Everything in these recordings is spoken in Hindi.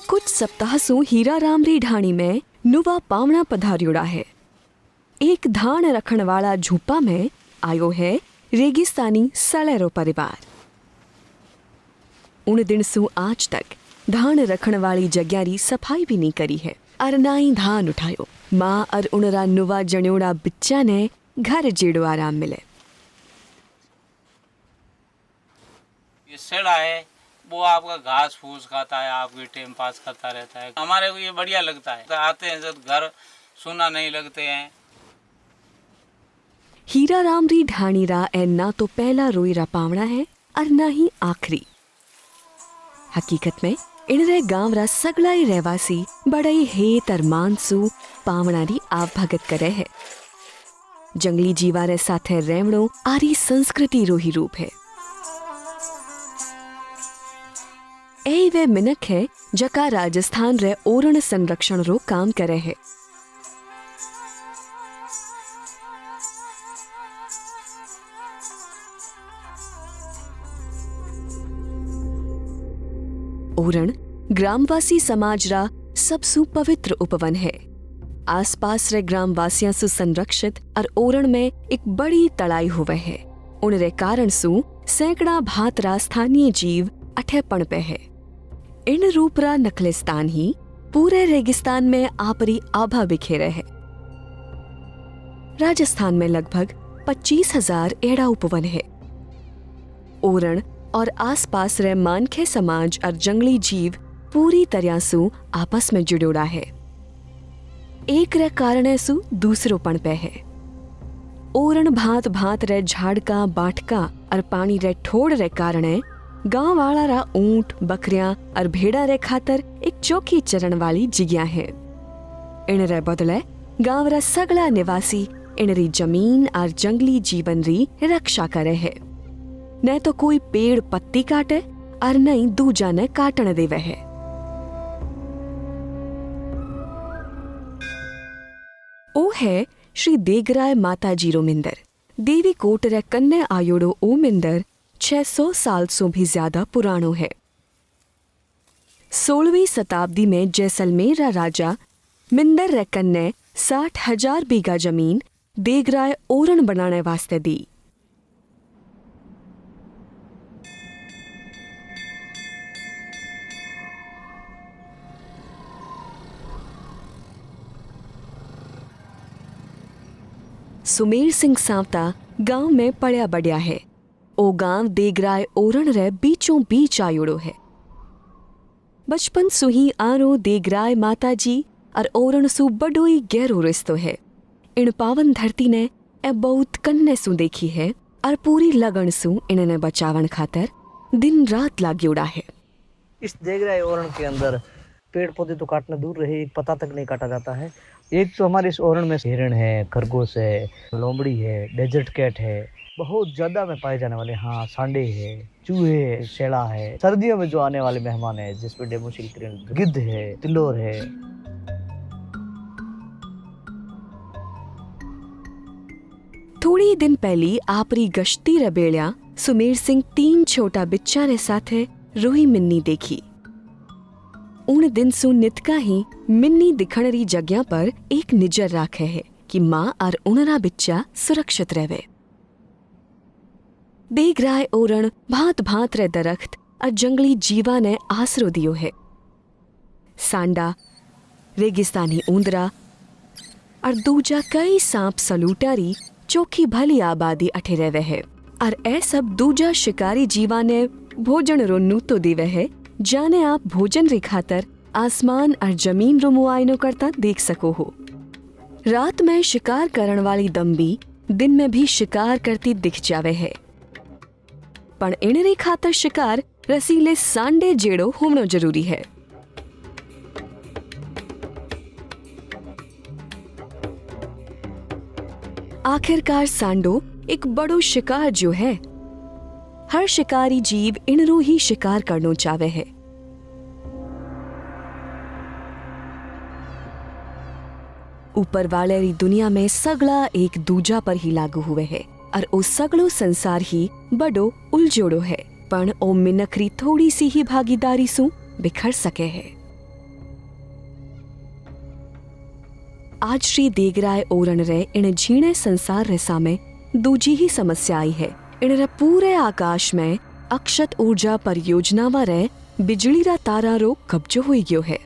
कुछ सप्ताह सु हीराराम री ढाणी में नुवा पावना पधार्योड़ा है। एक धान रखण वाला झूपा में आयो है रेगिस्तानी सलेरो परिवार। उन दिन सु आज तक धान रखण वाली जग्या री सफाई भी नहीं करी है और ना ही धान उठायो। माँ और उनरा नुवा जण्योड़ा बिच्चा ने घर जेड़ो आराम मिले। ये सेड़ा है वो आपका घास फूस खाता है, आपके टाइम पास करता रहता है। हमारे को ये बढ़िया लगता है। आते हैं जब घर सुना नहीं लगते हैं। हीराराम री ढाणी रा ए ना तो पहला रोईरा पावना है और ना ही आखिरी। हकीकत में इनरे गांव रा सगलाई रहवासी बड़ई हेत और मानसू पावना री आवभगत करे है। जंगली जीवा रे साथे रेवणो आरी संस्कृति रो ही रूप है। ए वे मिनक है जका राजस्थान रे ओरण संरक्षण रो काम करे है। ओरण ग्रामवासी समाज रा सबसु पवित्र उपवन है। आसपास रे ग्रामवासियां सु संरक्षित और ओरण में एक बड़ी तड़ाई हुए है। उन रे कारण सु सैकड़ा भात रा स्थानीय जीव अठे पण पे है। इन रूपरा नखलिस्तान ही पूरे रेगिस्तान में आपरी आभा बिखेरे है। राजस्थान में लगभग 25,000 एड़ा उपवन है। ओरण और आसपास रे मानखे समाज और जंगली जीव पूरी तरह सु आपस में जुड़ोड़ा है। एक रे कारण सु दूसरो पण पे है। ओरण भात भात रे झाड़का बाटका और पानी रे ठोड़ रे कारण गांव वाला रा ऊंट बकरियां और भेड़ा रे खातर एक चौकी चरण वाली जिग्या है। इन रे बदले गांव रा सगला निवासी इन री जमीन और जंगली जीवन री रक्षा करे है। न तो कोई पेड़ पत्ती काटे और न ही दूजा ने काटन देवे है। ओ है श्री देगराय माता जी रो मिंदर। देवी कोट रे कन्ने आयोड़ो ओ मिंदर 600 साल से भी ज्यादा पुरानो है। 16वीं शताब्दी में जैसलमेर राजा मिंदर रे कन्ने 60,000 बीघा जमीन देगराय ओरण बनाने वास्ते दी। सुमेर सिंह सावता गांव में पड़या बढ़िया है। ओ गांव देगराय ओरण रे बीचों बीच आयोड़ो है। बचपन सु ही आरो देगराय माता जी और ओरण सु बडोई गहरो रिश्तो है। इन पावन धरती ने ए बहुत कन्ने सु देखी है और पूरी लगन सु इन्हें बचावन खातर दिन रात लाग्योड़ा है। इस देगराय ओरण के अंदर पेड़ पौधे तो काटना दूर रहे, एक पत्ता तक नहीं काटा जाता है। एक तो हमारे इस ओरण में हिरण है, खरगोश है, लोमड़ी है, डेजर्ट कैट है, बहुत ज्यादा में पाए जाने वाले। हाँ, सांडे है, चूहे है, शेला है। सर्दियों में जो आने वाले मेहमान है जिसमें डेमोसिल गिद्ध है, तिलोर है। थोड़ी दिन पहली आपरी गश्ती रबेड़िया सुमेर सिंह 3 छोटा बिच्चा रे साथे रोही मिन्नी देखी। उन दिन सु नितका ही मिन्नी दिखण री जगह पर एक निजर राखे है कि माँ और उनरा बिच्चा सुरक्षित रहे। देगराय ओरण भांत भांत रे दरख्त और जंगली जीवा ने आसरो दियो है। सांडा, रेगिस्तानी ऊंदरा और दूजा कई सांप सलूटारी चोखी भली आबादी अठे रहे है। और ए सब दूजा शिकारी जीवा ने भोजन रो नूतो दिवे है। जाने आप भोजन री खातर आसमान और जमीन रो मुआयनो करता देख सको हो। रात में शिकार करण वाली दम्बी दिन में भी शिकार करती दिख जावे है। पण इन री खातर शिकार रसीले सांडे जेड़ो होनो जरूरी है। आखिरकार सांडो एक बड़ो शिकार जो है। हर शिकारी जीव इनरो ही शिकार करनो चाहे है। ऊपर वाले री दुनिया में सगला एक दूजा पर ही लागू हुए है और उस सगलो संसार ही बड़ो उलझोड़ो है। पण ओ मिनखरी थोड़ी सी ही भागीदारी सु बिखर सके है। आज श्री देगराय ओरण रे इन झीणे संसार रे सामे दूजी ही समस्या आई है। इन रे पूरे आकाश में अक्षत ऊर्जा परियोजनावा रे बिजली रा तारा रो कब्जो हुई गयो है।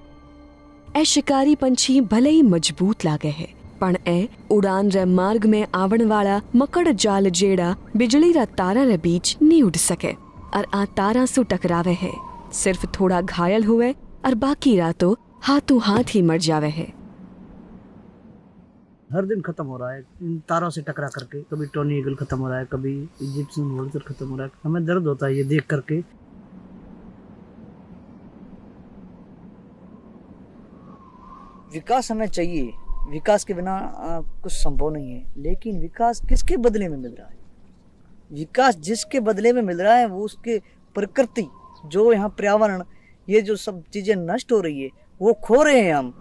ए शिकारी पंछी भले ही मजबूत लागे है, पण ए उड़ान रे मार्ग में आवण वाला मकड़ जाल जेड़ा बिजली रा तारा रे बीच नहीं उड़ सके और आ तारा सु टकरावे है। सिर्फ थोड़ा घायल हुए और बाकी रातों हाथों हाथ ही मर जावे है। हर दिन खत्म हो रहा है इन तारों से टकरा करके। कभी टोनी ईगल खत्म हो रहा है, कभी इजिप्शियन वोल्चर खत्म हो रहा है। हमें दर्द होता है ये देख करके। विकास हमें चाहिए, विकास के बिना कुछ संभव नहीं है। लेकिन विकास किसके बदले में मिल रहा है? विकास जिसके बदले में मिल रहा है वो उसके प्रकृति, जो यहाँ पर्यावरण, ये जो सब चीजें नष्ट हो रही है वो खो रहे हैं हम।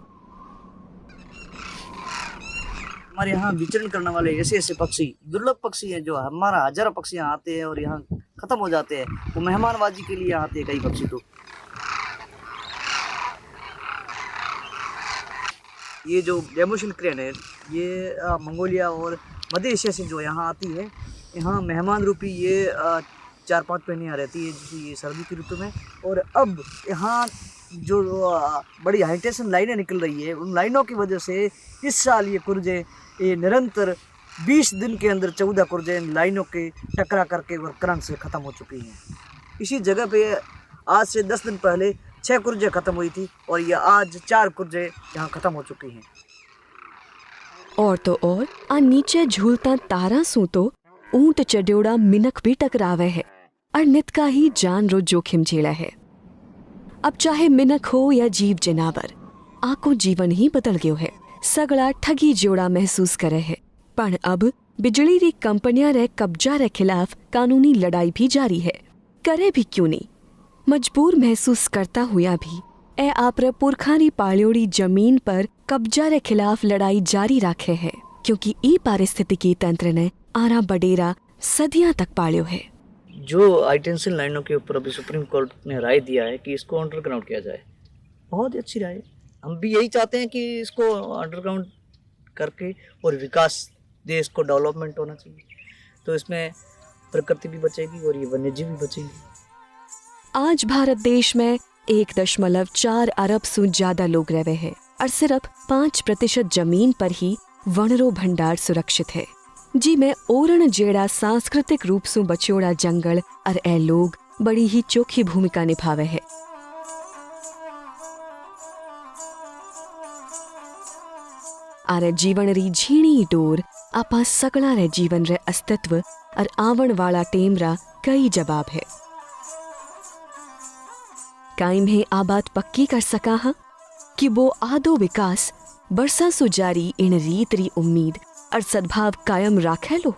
हमारे यहाँ विचरण करने वाले ऐसे ऐसे पक्षी, दुर्लभ पक्षी हैं, जो हमारा हजारों पक्षी यहाँ आते हैं और यहाँ खत्म हो जाते हैं। वो मेहमानबाजी के लिए आते हैं कई पक्षी। तो ये जो डेमोशन क्रेन है, ये मंगोलिया और मध्य एशिया से जो यहाँ आती है, यहाँ मेहमान रूपी ये 4-5 महीने यहाँ रहती है, जैसे ये सर्दी की ऋतु में। और अब यहाँ जो बड़ी हाईटेंशन लाइनें निकल रही है, उन लाइनों की वजह से इस साल ये कुर्जे ये निरंतर 20 दिन के अंदर 14 कुर्जे इन लाइनों के टकरा करके और करंट से ख़त्म हो चुकी हैं। इसी जगह पे आज से 10 दिन पहले 6 कुर्जे ख़त्म हुई थी और ये आज 4 कुर्जे यहाँ ख़त्म हो चुकी हैं। और तो और आ नीचे झूलता तारा सू तो ऊंट चड्योड़ा मिनख भी टकरावे है और नित का ही जान रो जोखिम झेला है। अब चाहे मिनख हो या जीव जनावर, आको जीवन ही बदल गयो है। सगड़ा ठगी जोड़ा महसूस करे है, पण अब बिजली री कंपनियां रे कब्जा रे खिलाफ कानूनी लड़ाई भी जारी है। करे भी क्यों नहीं, मजबूर महसूस करता हुआ भी ए आपरे पुरखानी पाळ्योड़ी जमीन पर कब्जा रे खिलाफ लड़ाई जारी रखे है, क्योंकि ई पारिस्थितिकी तंत्र ने आरा बडेरा सदियां तक पाळ्यो है। जो हाईटेंशन लाइनों के ऊपर अभी सुप्रीम कोर्ट ने राय दिया है कि इसको अंडरग्राउंड किया जाए, बहुत ही अच्छी राय है। हम भी यही चाहते हैं कि इसको अंडरग्राउंड करके और विकास, देश को डेवलपमेंट होना चाहिए, तो इसमें प्रकृति भी बचेगी और ये वन्यजीव भी बचेंगे। आज भारत देश में 1.4 अरब से ज्यादा लोग रहे हैं और सिर्फ 5% जमीन पर ही वनरो भंडार सुरक्षित है, जी में ओरण जेड़ा सांस्कृतिक रूप से बचोड़ा जंगल और ए लोग बड़ी ही चोखी भूमिका निभावे है। आरे जीवन री झीणी डोर आपा सगड़ा रे जीवन रे अस्तित्व और आवण वाला टेमरा कई जवाब है। कायम है आ बात पक्की कर सका हा कि वो आदो विकास बरसा सु जारी इन रीत री उम्मीद और सद्भाव कायम राखे लो।